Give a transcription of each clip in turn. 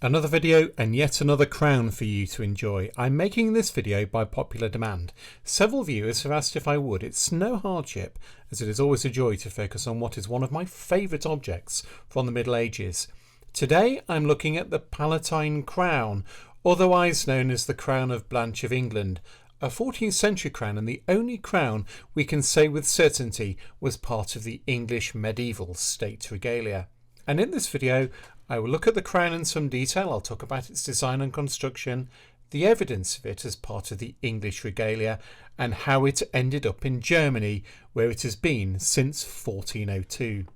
Another video and yet another crown for you to enjoy. I'm making this video by popular demand. Several viewers have asked if I would. It's no hardship, as it is always a joy to focus on what is one of my favourite objects from the Middle Ages. Today I'm looking at the Palatine Crown, otherwise known as the Crown of Blanche of England, a 14th century crown and the only crown we can say with certainty was part of the English medieval state regalia. And in this video I will look at the crown in some detail. I'll talk about its design and construction, the evidence of it as part of the English regalia, and how it ended up in Germany, where it has been since 1402.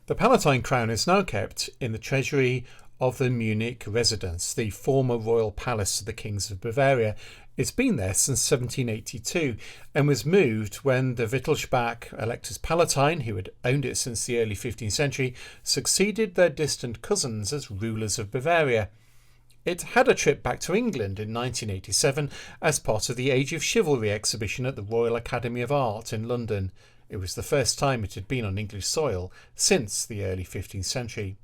The Palatine Crown is now kept in the treasury of the Munich residence, the former royal palace of the kings of Bavaria. It's been there since 1782 and was moved when the Wittelsbach Electors Palatine, who had owned it since the early 15th century, succeeded their distant cousins as rulers of Bavaria. It had a trip back to England in 1987 as part of the Age of Chivalry exhibition at the Royal Academy of Art in London. It was the first time it had been on English soil since the early 15th century.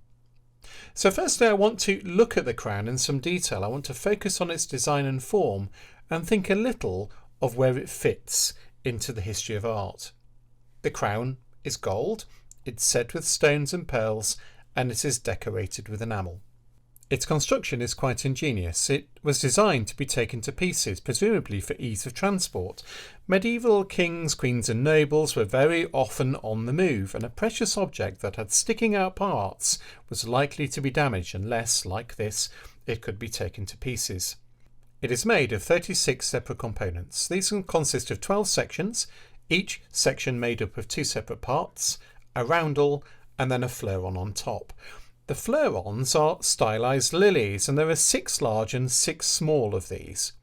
So firstly, I want to look at the crown in some detail. I want to focus on its design and form and think a little of where it fits into the history of art. The crown is gold, it's set with stones and pearls, and it is decorated with enamel. Its construction is quite ingenious. It was designed to be taken to pieces, presumably for ease of transport. Medieval kings, queens and nobles were very often on the move, and a precious object that had sticking out parts was likely to be damaged unless, like this, it could be taken to pieces. It is made of 36 separate components. These can consist of 12 sections, each section made up of two separate parts, a roundel and then a fleuron on top. The fleurons are stylized lilies, and there are 6 large and 6 small of these.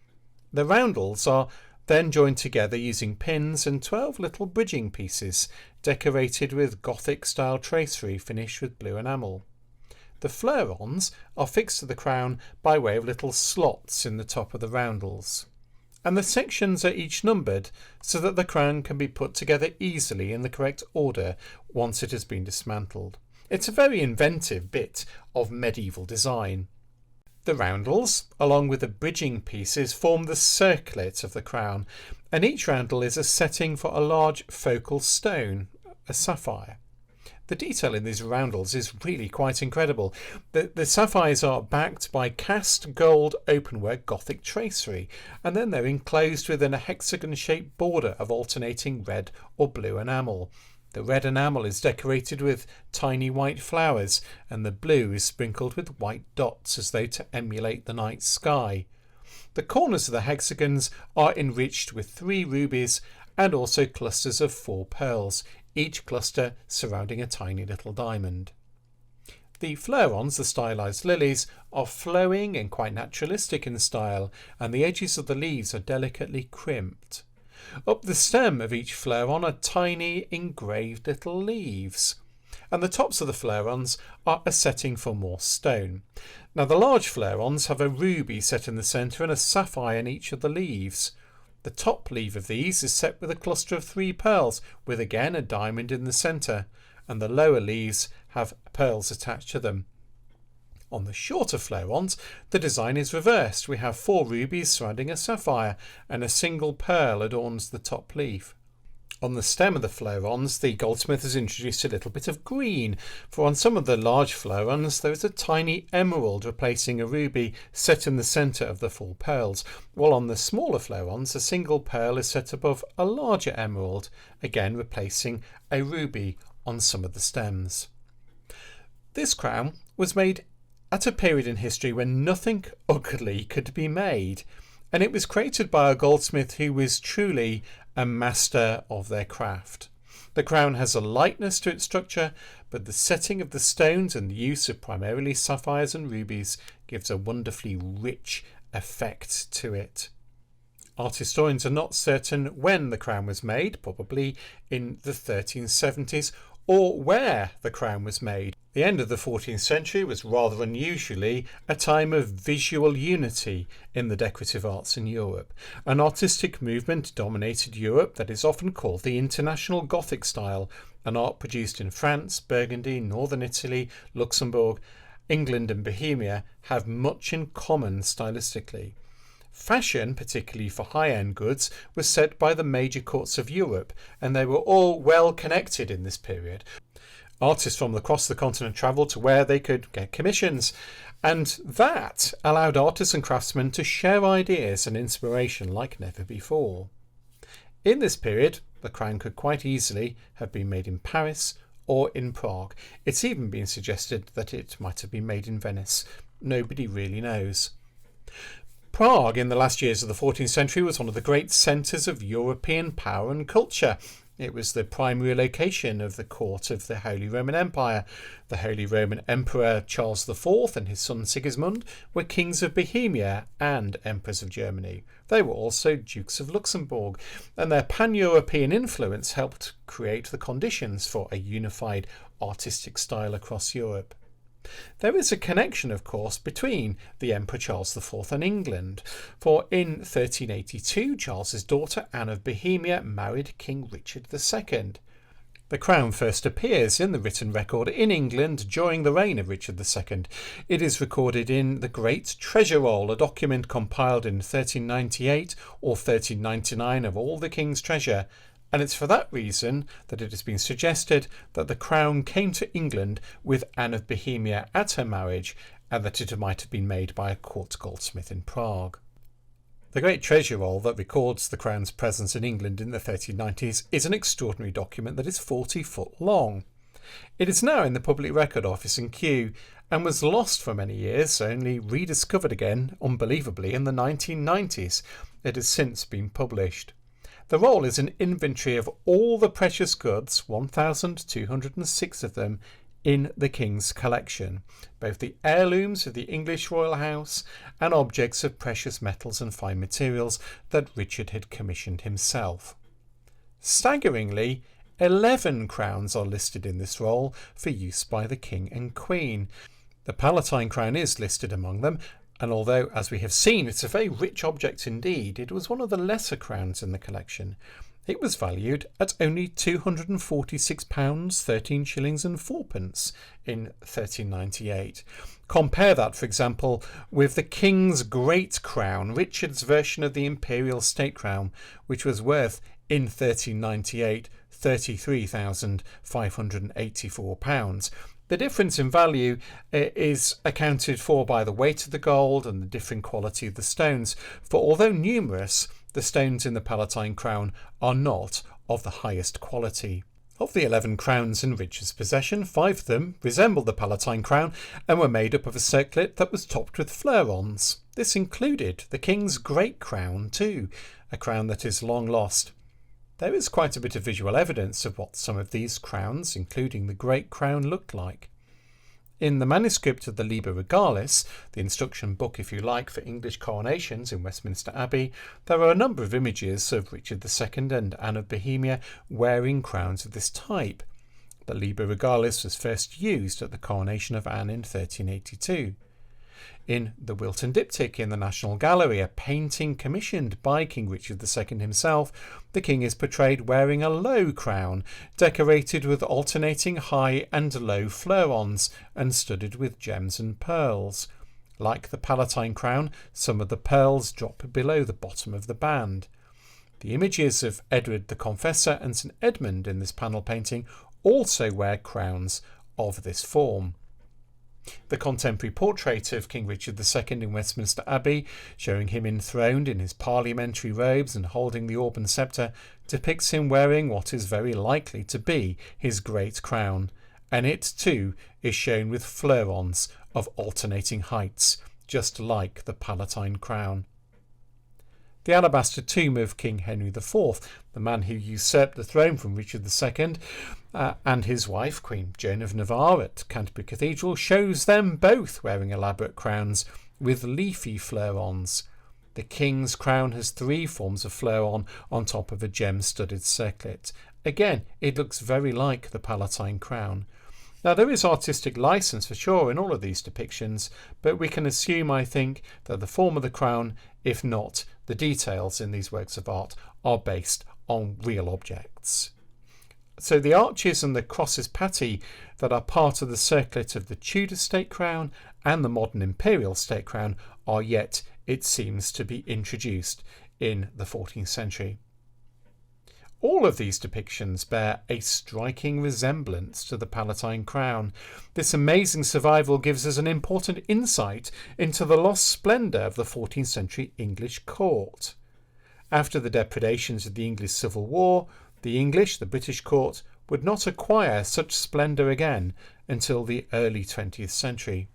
The roundels are then joined together using pins and 12 little bridging pieces decorated with Gothic style tracery finished with blue enamel. The fleurons are fixed to the crown by way of little slots in the top of the roundels, and the sections are each numbered so that the crown can be put together easily in the correct order once it has been dismantled. It's a very inventive bit of medieval design. The roundels, along with the bridging pieces, form the circlet of the crown, and each roundel is a setting for a large focal stone, a sapphire. The detail in these roundels is really quite incredible. The sapphires are backed by cast gold openwork Gothic tracery, and then they're enclosed within a hexagon-shaped border of alternating red or blue enamel. The red enamel is decorated with tiny white flowers, and the blue is sprinkled with white dots as though to emulate the night sky. The corners of the hexagons are enriched with 3 rubies and also clusters of 4 pearls, each cluster surrounding a tiny little diamond. The fleurons, the stylized lilies, are flowing and quite naturalistic in style, and the edges of the leaves are delicately crimped. Up the stem of each fleuron are tiny engraved little leaves, and the tops of the fleurons are a setting for more stone. Now the large fleurons have a ruby set in the centre and a sapphire in each of the leaves. The top leaf of these is set with a cluster of 3 pearls, with again a diamond in the centre, and the lower leaves have pearls attached to them. On the shorter fleurons, the design is reversed. We have 4 rubies surrounding a sapphire, and a single pearl adorns the top leaf. On the stem of the fleurons, the goldsmith has introduced a little bit of green, for on some of the large fleurons there is a tiny emerald replacing a ruby set in the centre of the 4 pearls, while on the smaller fleurons a single pearl is set above a larger emerald, again replacing a ruby on some of the stems. This crown was made at a period in history when nothing ugly could be made, and it was created by a goldsmith who was truly a master of their craft. The crown has a lightness to its structure, but the setting of the stones and the use of primarily sapphires and rubies gives a wonderfully rich effect to it. Art historians are not certain when the crown was made, probably in the 1370s, or where the crown was made. The end of the 14th century was rather unusually a time of visual unity in the decorative arts in Europe. An artistic movement dominated Europe that is often called the International Gothic style, an art produced in France, Burgundy, northern Italy, Luxembourg, England and Bohemia have much in common stylistically. Fashion, particularly for high-end goods, was set by the major courts of Europe, and they were all well connected in this period. Artists from across the continent travelled to where they could get commissions, and that allowed artists and craftsmen to share ideas and inspiration like never before. In this period, the crown could quite easily have been made in Paris or in Prague. It's even been suggested that it might have been made in Venice. Nobody really knows. Prague in the last years of the 14th century was one of the great centres of European power and culture. It was the primary location of the court of the Holy Roman Empire. The Holy Roman Emperor Charles IV and his son Sigismund were kings of Bohemia and emperors of Germany. They were also dukes of Luxembourg, and their pan-European influence helped create the conditions for a unified artistic style across Europe. There is a connection, of course, between the Emperor Charles IV and England, for in 1382 Charles's daughter Anne of Bohemia married King Richard II. The crown first appears in the written record in England during the reign of Richard II. It is recorded in the Great Treasure Roll, a document compiled in 1398 or 1399 of all the king's treasure, and it's for that reason that it has been suggested that the crown came to England with Anne of Bohemia at her marriage, and that it might have been made by a court goldsmith in Prague. The Great Treasure Roll that records the crown's presence in England in the 1390s is an extraordinary document that is 40 foot long. It is now in the Public Record Office in Kew and was lost for many years, only rediscovered again, unbelievably, in the 1990s. It has since been published. The roll is an inventory of all the precious goods, 1,206 of them, in the King's collection, both the heirlooms of the English royal house and objects of precious metals and fine materials that Richard had commissioned himself. Staggeringly, 11 crowns are listed in this roll for use by the King and Queen. The Palatine Crown is listed among them, and although, as we have seen, it's a very rich object indeed, it was one of the lesser crowns in the collection. It was valued at only £246, 13 shillings and 4pence in 1398. Compare that, for example, with the King's Great Crown, Richard's version of the Imperial State Crown, which was worth, in 1398, £33,584. The difference in value is accounted for by the weight of the gold and the differing quality of the stones, for although numerous, the stones in the Palatine Crown are not of the highest quality. Of the 11 crowns in Richard's possession, 5 of them resembled the Palatine Crown and were made up of a circlet that was topped with fleurons. This included the King's Great Crown too, a crown that is long lost. There is quite a bit of visual evidence of what some of these crowns, including the Great Crown, looked like. In the manuscript of the Liber Regalis, the instruction book, if you like, for English coronations in Westminster Abbey, there are a number of images of Richard II and Anne of Bohemia wearing crowns of this type. The Liber Regalis was first used at the coronation of Anne in 1382. In the Wilton Diptych in the National Gallery, a painting commissioned by King Richard II himself, the king is portrayed wearing a low crown, decorated with alternating high and low fleurons and studded with gems and pearls. Like the Palatine Crown, some of the pearls drop below the bottom of the band. The images of Edward the Confessor and St Edmund in this panel painting also wear crowns of this form. The contemporary portrait of King Richard II in Westminster Abbey, showing him enthroned in his parliamentary robes and holding the Auburn sceptre, depicts him wearing what is very likely to be his great crown, and it too is shown with fleurons of alternating heights, just like the Palatine Crown. The alabaster tomb of King Henry IV, the man who usurped the throne from Richard II, and his wife, Queen Joan of Navarre, at Canterbury Cathedral, shows them both wearing elaborate crowns with leafy fleurons. The king's crown has 3 forms of fleuron on top of a gem-studded circlet. Again, it looks very like the Palatine Crown. Now, there is artistic license for sure in all of these depictions, but we can assume, I think, that the form of the crown, if not the details in these works of art, are based on real objects. So the arches and the crosses patty that are part of the circlet of the Tudor state crown and the modern imperial state crown are yet, it seems, to be introduced in the 14th century. All of these depictions bear a striking resemblance to the Palatine crown. This amazing survival gives us an important insight into the lost splendour of the 14th century English court. After the depredations of the English Civil War, the British court, would not acquire such splendour again until the early 20th century.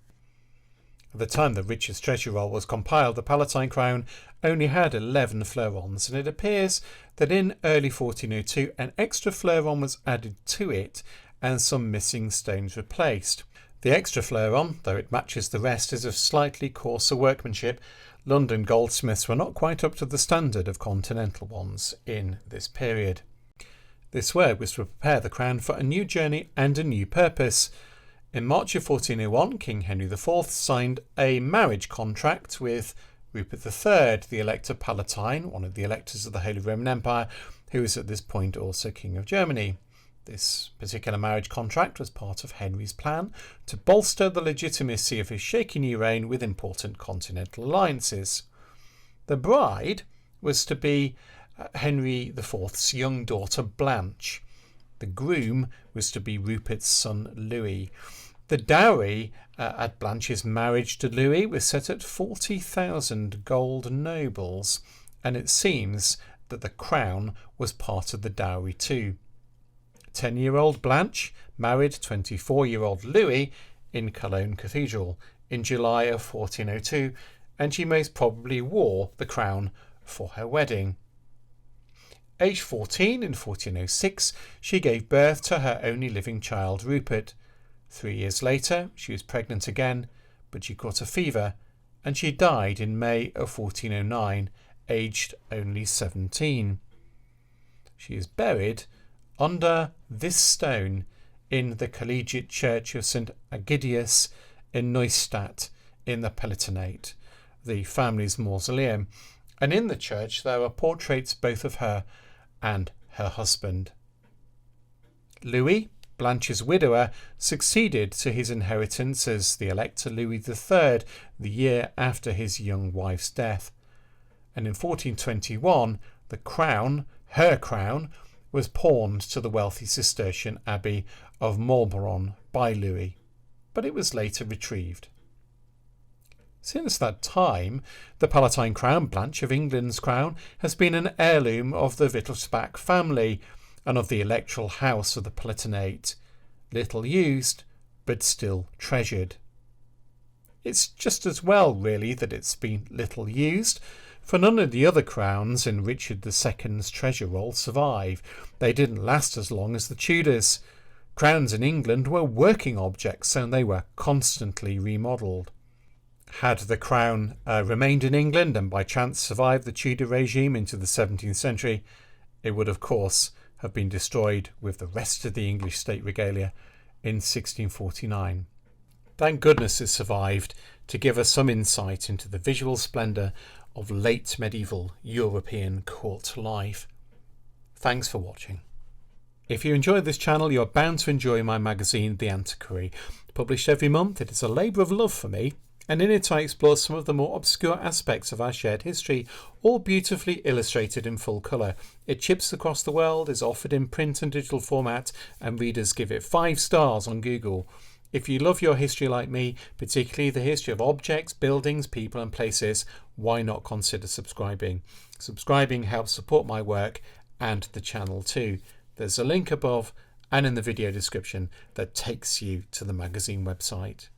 At the time the Richard's Treasure Roll was compiled, the Palatine Crown only had 11 fleurons, and it appears that in early 1402 an extra fleuron was added to it and some missing stones replaced. The extra fleuron, though it matches the rest, is of slightly coarser workmanship. London goldsmiths were not quite up to the standard of continental ones in this period. This work was to prepare the crown for a new journey and a new purpose. In March of 1401, King Henry IV signed a marriage contract with Rupert III, the Elector Palatine, one of the electors of the Holy Roman Empire, who was at this point also King of Germany. This particular marriage contract was part of Henry's plan to bolster the legitimacy of his shaky new reign with important continental alliances. The bride was to be Henry IV's young daughter Blanche. The groom was to be Rupert's son Louis. The dowry at Blanche's marriage to Louis was set at 40,000 gold nobles, and it seems that the crown was part of the dowry too. 10-year-old Blanche married 24-year-old Louis in Cologne Cathedral in July of 1402, and she most probably wore the crown for her wedding. Aged 14 in 1406, she gave birth to her only living child, Rupert. 3 years later, she was pregnant again, but she caught a fever, and she died in May of 1409, aged only 17. She is buried under this stone in the collegiate church of St. Aegidius in Neustadt in the Palatinate, the family's mausoleum, and in the church there are portraits both of her and her husband. Louis, Blanche's widower, succeeded to his inheritance as the Elector Louis III the year after his young wife's death, and in 1421 the crown, her crown, was pawned to the wealthy Cistercian Abbey of Montbron by Louis, but it was later retrieved. Since that time, the Palatine Crown, Blanche of England's crown, has been an heirloom of the Wittelsbach family and of the electoral house of the Palatinate, little used, but still treasured. It's just as well, really, that it's been little used, for none of the other crowns in Richard II's treasure roll survive. They didn't last as long as the Tudors. Crowns in England were working objects, and they were constantly remodelled. Had the crown remained in England and by chance survived the Tudor regime into the 17th century, it would of course have been destroyed with the rest of the English state regalia in 1649. Thank goodness it survived to give us some insight into the visual splendour of late medieval European court life. Thanks for watching. If you enjoyed this channel, you're bound to enjoy my magazine, The Antiquary. Published every month, it is a labour of love for me, and in it I explore some of the more obscure aspects of our shared history, all beautifully illustrated in full colour. It ships across the world, is offered in print and digital format, and readers give it 5 stars on Google. If you love your history like me, particularly the history of objects, buildings, people and places, why not consider subscribing? Subscribing helps support my work and the channel too. There's a link above and in the video description that takes you to the magazine website.